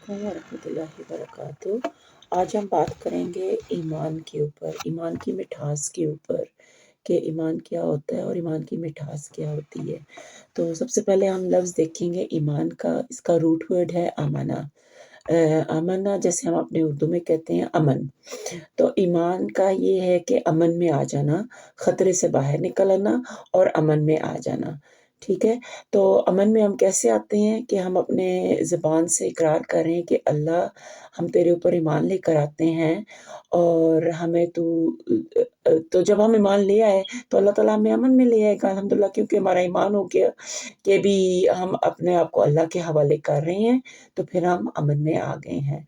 علیکم ورحمۃ اللہ وبرکاتہ۔ آج ہم بات کریں گے ایمان کے اوپر، ایمان کی مٹھاس کے اوپر، کہ ایمان کیا ہوتا ہے اور ایمان کی مٹھاس کیا ہوتی ہے۔ تو سب سے پہلے ہم لفظ دیکھیں گے ایمان کا، اس کا روٹ ورڈ ہے آمنہ۔ آمنہ جیسے ہم اپنے اردو میں کہتے ہیں امن، تو ایمان کا یہ ہے کہ امن میں آ جانا، خطرے سے باہر نکل آنا اور امن میں آ جانا، ٹھیک ہے۔ تو امن میں ہم کیسے آتے ہیں کہ ہم اپنے زبان سے اقرار کریں کہ اللہ ہم تیرے اوپر ایمان لے کر آتے ہیں، اور ہمیں تو جب ہم ایمان لے آئے تو اللہ تعالیٰ ہمیں امن میں لے آئے گا الحمدللہ، کیونکہ ہمارا ایمان ہو گیا کہ بھی ہم اپنے آپ کو اللہ کے حوالے کر رہے ہیں، تو پھر ہم امن میں آ گئے ہیں۔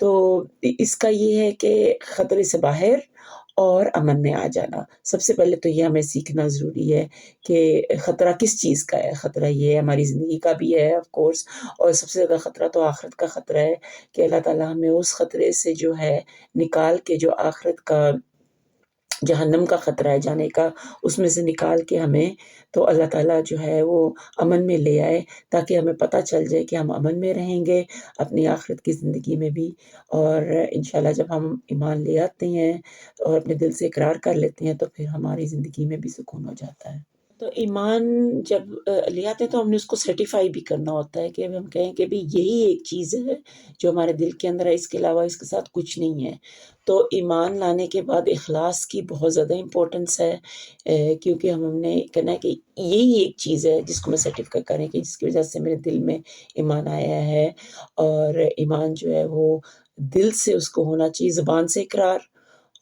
تو اس کا یہ ہے کہ خطرے سے باہر اور امن میں آ جانا۔ سب سے پہلے تو یہ ہمیں سیکھنا ضروری ہے کہ خطرہ کس چیز کا ہے۔ خطرہ یہ ہے ہماری زندگی کا بھی ہے آف کورس، اور سب سے زیادہ خطرہ تو آخرت کا خطرہ ہے کہ اللہ تعالیٰ ہمیں اس خطرے سے جو ہے نکال کے، جو آخرت کا جہنم کا خطرہ ہے جانے کا، اس میں سے نکال کے ہمیں تو اللہ تعالیٰ جو ہے وہ امن میں لے آئے، تاکہ ہمیں پتہ چل جائے کہ ہم امن میں رہیں گے اپنی آخرت کی زندگی میں بھی۔ اور انشاءاللہ جب ہم ایمان لے آتے ہیں اور اپنے دل سے اقرار کر لیتے ہیں تو پھر ہماری زندگی میں بھی سکون ہو جاتا ہے۔ تو ایمان جب لے آتے ہیں تو ہم نے اس کو سرٹیفائی بھی کرنا ہوتا ہے کہ ہم کہیں کہ بھی یہی ایک چیز ہے جو ہمارے دل کے اندر ہے، اس کے علاوہ اس کے ساتھ کچھ نہیں ہے۔ تو ایمان لانے کے بعد اخلاص کی بہت زیادہ امپورٹنس ہے، کیونکہ ہم نے کہنا ہے کہ یہی ایک چیز ہے جس کو میں سرٹیفائی کریں کہ جس کی وجہ سے میرے دل میں ایمان آیا ہے۔ اور ایمان جو ہے وہ دل سے اس کو ہونا چاہیے، زبان سے اقرار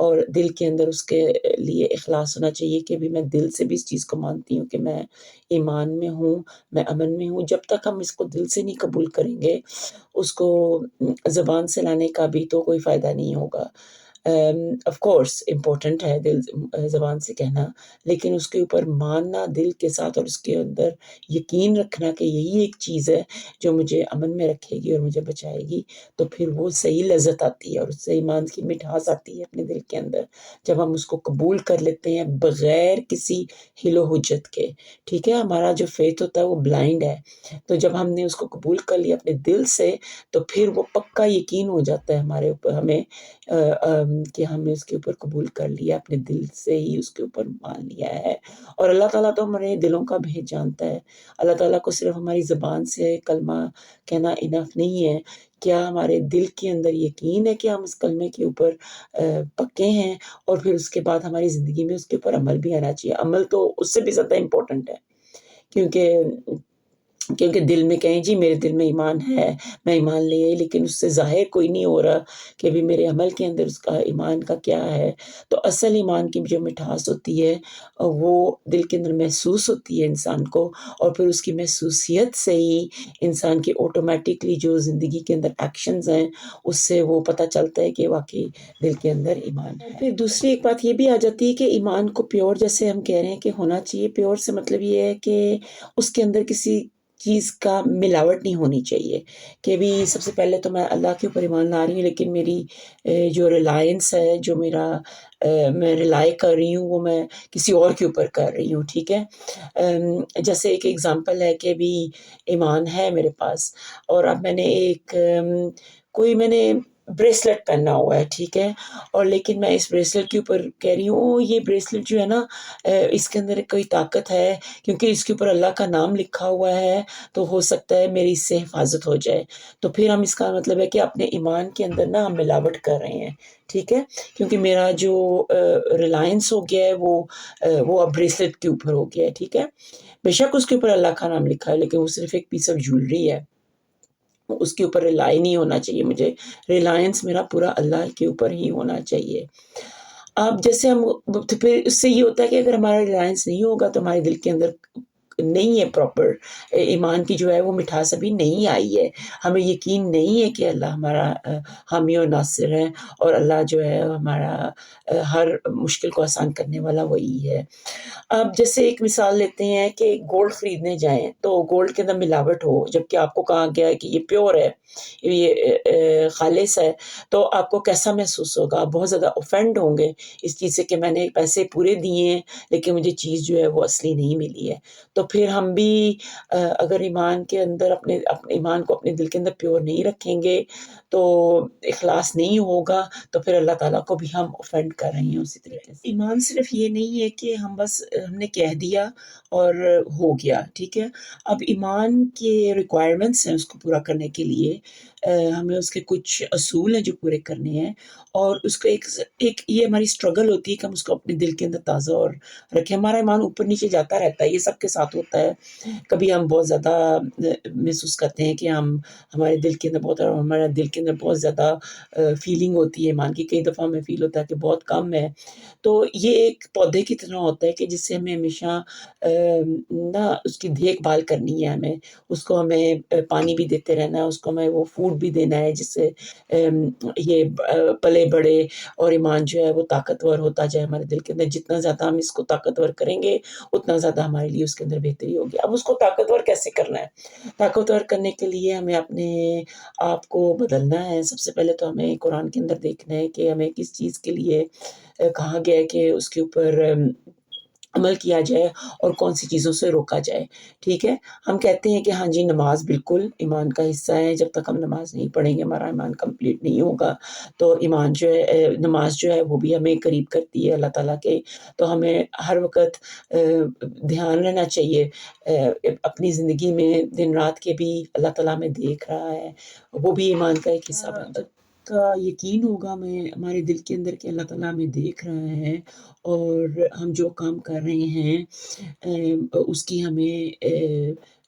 اور دل کے اندر اس کے لیے اخلاص ہونا چاہیے کہ بھی میں دل سے بھی اس چیز کو مانتی ہوں کہ میں ایمان میں ہوں، میں امن میں ہوں۔ جب تک ہم اس کو دل سے نہیں قبول کریں گے، اس کو زبان سے لانے کا بھی تو کوئی فائدہ نہیں ہوگا۔ آف کورس امپورٹنٹ ہے دل زبان سے کہنا، لیکن اس کے اوپر ماننا دل کے ساتھ اور اس کے اندر یقین رکھنا کہ یہی ایک چیز ہے جو مجھے امن میں رکھے گی اور مجھے بچائے گی، تو پھر وہ صحیح لذت آتی ہے اور اس سے ایمان کی مٹھاس آتی ہے اپنے دل کے اندر، جب ہم اس کو قبول کر لیتے ہیں بغیر کسی حیل و حجت کے، ٹھیک ہے۔ ہمارا جو فیتھ ہوتا ہے وہ بلائنڈ ہے، تو جب ہم نے اس کو قبول کر لیا اپنے دل سے تو پھر وہ پکا یقین ہو جاتا ہے ہمارے اوپر، ہمیں کہ ہم نے اس کے اوپر قبول کر لیا، اپنے دل سے ہی اس کے اوپر مان لیا ہے۔ اور اللہ تعالیٰ تو ہمارے دلوں کا بھید جانتا ہے۔ اللہ تعالیٰ کو صرف ہماری زبان سے کلمہ کہنا انف نہیں ہے، کیا ہمارے دل کے اندر یقین ہے کہ ہم اس کلمے کے اوپر پکے ہیں، اور پھر اس کے بعد ہماری زندگی میں اس کے اوپر عمل بھی آنا چاہیے۔ عمل تو اس سے بھی زیادہ امپورٹنٹ ہے، کیونکہ دل میں کہیں جی میرے دل میں ایمان ہے، میں ایمان لے آئی، لیکن اس سے ظاہر کوئی نہیں ہو رہا کہ بھی میرے عمل کے اندر اس کا ایمان کا کیا ہے۔ تو اصل ایمان کی جو مٹھاس ہوتی ہے وہ دل کے اندر محسوس ہوتی ہے انسان کو، اور پھر اس کی محسوسیت سے ہی انسان کی آٹومیٹکلی جو زندگی کے اندر ایکشنز ہیں اس سے وہ پتہ چلتا ہے کہ واقعی دل کے اندر ایمان ہے۔ پھر دوسری ایک بات یہ بھی آ جاتی ہے کہ ایمان کو پیور جیسے ہم کہہ رہے ہیں کہ ہونا چاہیے، پیور سے مطلب یہ ہے کہ اس کے اندر کسی چیز کا ملاوٹ نہیں ہونی چاہیے، کہ بھی سب سے پہلے تو میں اللہ کے اوپر ایمان لا رہی ہوں، لیکن میری جو ریلائنس ہے، جو میں ریلائی کر رہی ہوں وہ میں کسی اور کے اوپر کر رہی ہوں، ٹھیک ہے۔ جیسے ایک ایگزامپل ہے کہ بھی ایمان ہے میرے پاس، اور اب میں نے بریسلٹ پہنا ہوا ہے، ٹھیک ہے، اور لیکن میں اس بریسلٹ کے اوپر کہہ رہی ہوں یہ بریسلٹ جو ہے نا اس کے اندر کوئی طاقت ہے، کیونکہ اس کے اوپر اللہ کا نام لکھا ہوا ہے، تو ہو سکتا ہے میری اس سے حفاظت ہو جائے۔ تو پھر ہم اس کا مطلب ہے کہ اپنے ایمان کے اندر نا ہم ملاوٹ کر رہے ہیں، ٹھیک ہے، کیونکہ میرا جو ریلائنس ہو گیا ہے وہ اب بریسلٹ کے اوپر ہو گیا ہے، ٹھیک ہے۔ بے شک اس کے اوپر اللہ کا نام لکھا ہے، لیکن وہ صرف ایک پیس آف جیولری ہے، اس کے اوپر ریلائی نہیں ہونا چاہیے مجھے، ریلائنس میرا پورا اللہ کے اوپر ہی ہونا چاہیے۔ اب جیسے پھر اس سے یہ ہوتا ہے کہ اگر ہمارا ریلائنس نہیں ہوگا تو ہمارے دل کے اندر نہیں ہے پراپر ایمان کی جو ہے وہ مٹھاس ابھی نہیں آئی ہے، ہمیں یقین نہیں ہے کہ اللہ ہمارا حامی اور ناصر ہے، اور اللہ جو ہے ہمارا ہر مشکل کو آسان کرنے والا وہی ہے۔ اب جیسے ایک مثال لیتے ہیں کہ گولڈ خریدنے جائیں تو گولڈ کے اندر ملاوٹ ہو، جبکہ آپ کو کہا گیا ہے کہ یہ پیور ہے، یہ خالص ہے، تو آپ کو کیسا محسوس ہوگا؟ آپ بہت زیادہ اوفینڈ ہوں گے اس چیز سے کہ میں نے پیسے پورے دیے ہیں لیکن مجھے چیز جو ہے وہ اصلی نہیں ملی ہے۔ تو پھر ہم بھی اگر ایمان کے اندر اپنے ایمان کو اپنے دل کے اندر پیور نہیں رکھیں گے تو اخلاص نہیں ہوگا، تو پھر اللہ تعالیٰ کو بھی ہم اوفینڈ کر رہے ہیں اسی طریقے سے۔ ایمان صرف یہ نہیں ہے کہ ہم بس ہم نے کہہ دیا اور ہو گیا، ٹھیک ہے۔ اب ایمان کے ریکوائرمنٹس ہیں اس کو پورا کرنے کے لیے، ہمیں اس کے کچھ اصول ہیں جو پورے کرنے ہیں، اور اس کو ایک یہ ہماری اسٹرگل ہوتی ہے کہ ہم اس کو اپنے دل کے اندر تازہ اور رکھیں۔ ہمارا ایمان اوپر نیچے جاتا رہتا ہے، یہ سب کے ساتھ ہوتا ہے۔ کبھی ہم بہت زیادہ محسوس کرتے ہیں کہ ہمارے دل کے اندر بہت زیادہ فیلنگ ہوتی ہے ایمان کی، کئی دفعہ ہمیں فیل ہوتا ہے کہ بہت کم ہے۔ تو یہ ایک پودے کی طرح ہوتا ہے کہ جس سے ہمیں ہمیشہ نا اس کی دیکھ بھال کرنی ہے، اس کو ہمیں پانی بھی دیتے رہنا ہے، اس کو ہمیں وہ فوڈ بھی دینا ہے جس سے یہ پلے بڑھے اور ایمان جو ہے وہ طاقتور ہوتا جائے ہمارے دل کے اندر۔ جتنا زیادہ ہم اس کو طاقتور کریں گے اتنا زیادہ ہمارے لیے اس کے اندر بہتری ہوگی۔ اب اس کو طاقتور کیسے کرنا ہے؟ طاقتور کرنے کے لیے ہمیں اپنے آپ کو بدلنا ہے۔ سب سے پہلے تو ہمیں قرآن کے اندر دیکھنا ہے کہ ہمیں کس چیز کے لیے کہا گیا ہے کہ اس کے اوپر عمل کیا جائے اور کون سی چیزوں سے روکا جائے، ٹھیک ہے۔ ہم کہتے ہیں کہ ہاں جی نماز بالکل ایمان کا حصہ ہے، جب تک ہم نماز نہیں پڑھیں گے ہمارا ایمان کمپلیٹ نہیں ہوگا۔ تو ایمان جو ہے نماز جو ہے وہ بھی ہمیں قریب کرتی ہے اللہ تعالیٰ کے، تو ہمیں ہر وقت دھیان رہنا چاہیے اپنی زندگی میں، دن رات کے بھی اللہ تعالیٰ ہمیں دیکھ رہا ہے، وہ بھی ایمان کا ایک حصہ بن جائے کا یقین ہوگا ہمیں ہمارے دل کے اندر کہ اللہ تعالیٰ ہمیں دیکھ رہا ہے، اور ہم جو کام کر رہے ہیں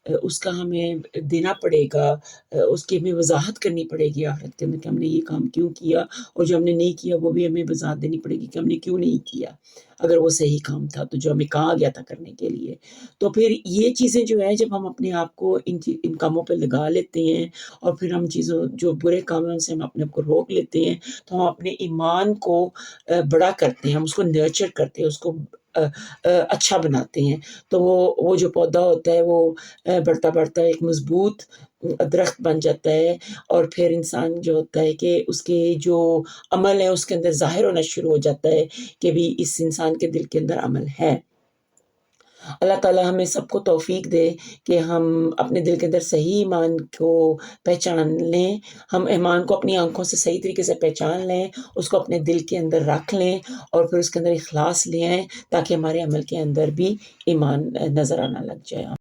اس کا ہمیں دینا پڑے گا، اس کی ہمیں وضاحت کرنی پڑے گی آخرت کے اندر کہ ہم نے یہ کام کیوں کیا، اور جو ہم نے نہیں کیا وہ بھی ہمیں وضاحت دینی پڑے گی کہ ہم نے کیوں نہیں کیا، اگر وہ صحیح کام تھا تو جو ہمیں کہا گیا تھا کرنے کے لیے۔ تو پھر یہ چیزیں جو ہیں جب ہم اپنے آپ کو ان کاموں پہ لگا لیتے ہیں، اور پھر ہم چیزوں جو برے کاموں ہیں سے ہم اپنے آپ کو روک لیتے ہیں، تو ہم اپنے ایمان کو بڑا کرتے ہیں، ہم اس کو نرچر کرتے ہیں، اس کو اچھا بناتے ہیں۔ تو وہ جو پودا ہوتا ہے وہ بڑھتا بڑھتا ایک مضبوط درخت بن جاتا ہے، اور پھر انسان جو ہوتا ہے کہ اس کے جو عمل ہے اس کے اندر ظاہر ہونا شروع ہو جاتا ہے کہ بھی اس انسان کے دل کے اندر عمل ہے۔ اللہ تعالیٰ ہمیں سب کو توفیق دے کہ ہم اپنے دل کے اندر صحیح ایمان کو پہچان لیں، ہم ایمان کو اپنی آنکھوں سے صحیح طریقے سے پہچان لیں، اس کو اپنے دل کے اندر رکھ لیں، اور پھر اس کے اندر اخلاص لے آئیں تاکہ ہمارے عمل کے اندر بھی ایمان نظر آنا لگ جائے۔